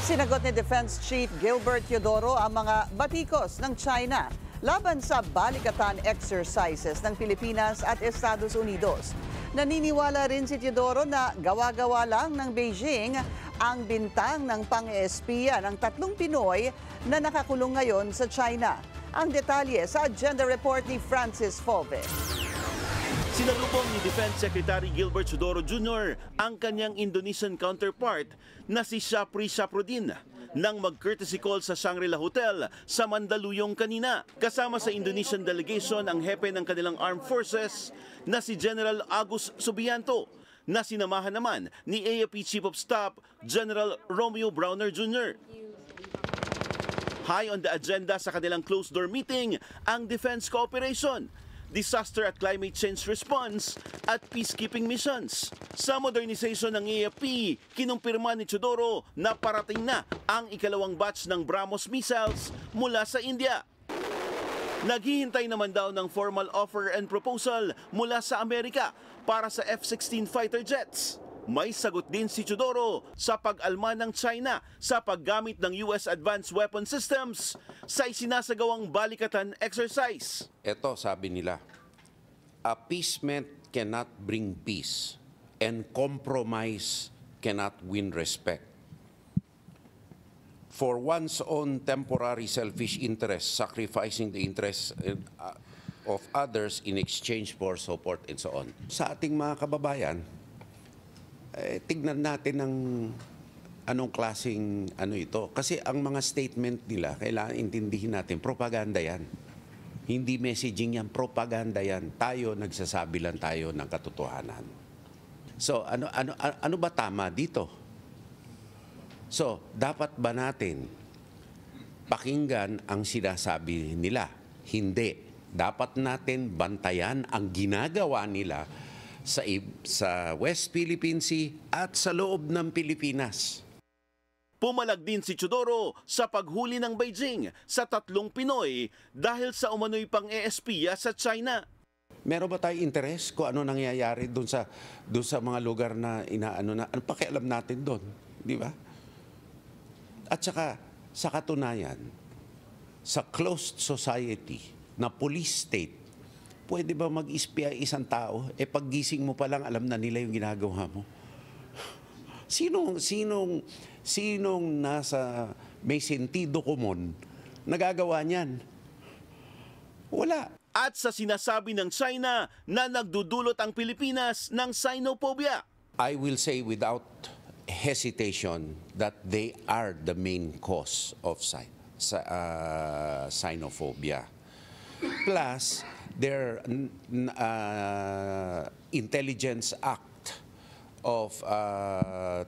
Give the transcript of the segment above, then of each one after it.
Sinagot ni Defense Chief Gilbert Teodoro ang mga batikos ng China laban sa balikatan exercises ng Pilipinas at Estados Unidos. Naniniwala rin si Teodoro na gawa-gawa lang ng Beijing ang bintang ng pang-espiya ng 3 Pinoy na nakakulong ngayon sa China. Ang detalye sa agenda report ni Francis Folve. Sinalubong ni Defense Secretary Gilbert Teodoro Jr. ang kanyang Indonesian counterpart na si Syafri Syafruddin nang mag-courtesy call sa Shangri-La Hotel sa Mandaluyong kanina. Kasama sa Indonesian delegation ang hepe ng kanilang armed forces na si General Agus Subianto na sinamahan naman ni AFP Chief of Staff General Romeo Browner Jr. High on the agenda sa kanilang closed-door meeting ang defense cooperation, disaster at climate change response at peacekeeping missions. Sa modernization ng AFP, kinumpirma ni Teodoro na parating na ang ikalawang batch ng BrahMos missiles mula sa India. Naghihintay naman daw ng formal offer and proposal mula sa Amerika para sa F-16 fighter jets. May sagot din si Teodoro sa pag-alma ng China sa paggamit ng US Advanced Weapon Systems sa isinasagawang balikatan exercise. Ito sabi nila, appeasement cannot bring peace and compromise cannot win respect. For one's own temporary selfish interest, sacrificing the interests of others in exchange for support and so on. Sa ating mga kababayan, tignan natin ng anong klaseng ito. Kasi ang mga statement nila, kailangan intindihin natin, propaganda yan. Hindi messaging yan, propaganda yan. Tayo, nagsasabi lang tayo ng katotohanan. So, ano ba tama dito? So, dapat ba natin pakinggan ang sinasabi nila? Hindi. Dapat natin bantayan ang ginagawa nila sa West Philippine Sea at sa loob ng Pilipinas. Pumalag din si Teodoro sa paghuli ng Beijing sa 3 Pinoy dahil sa umano'y pang-eespiya sa China. Meron ba tayong interes kung ano nangyayari doon sa mga lugar na ano pakialam natin doon, di ba? At saka sa katunayan, sa closed society na police state, pwede ba mag-espiya isang tao? Paggising mo pa lang, alam na nila yung ginagawa mo. Sinong nasa may sentido komon nagagawa niyan? Wala. At sa sinasabi ng China na nagdudulot ang Pilipinas ng Sinophobia. I will say without hesitation that they are the main cause of Sinophobia. Plus, their Intelligence Act of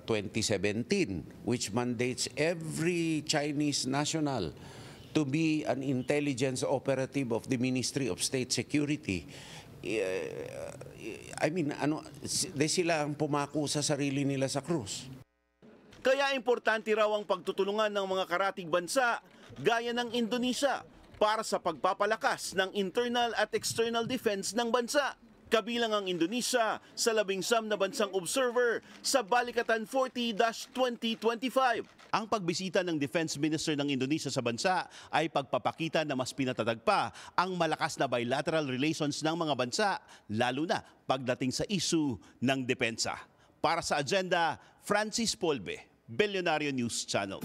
2017, which mandates every Chinese national to be an intelligence operative of the Ministry of State Security. Sila ang pumako sa sarili nila sa krus. Kaya importante raw ang pagtutulungan ng mga karatig bansa gaya ng Indonesia para sa pagpapalakas ng internal at external defense ng bansa. Kabilang ang Indonesia sa 19 na bansang observer sa Balikatan 40-2025. Ang pagbisita ng Defense Minister ng Indonesia sa bansa ay pagpapakita na mas pinatatag pa ang malakas na bilateral relations ng mga bansa, lalo na pagdating sa issue ng depensa. Para sa agenda, Francis Folve, Billionario News Channel.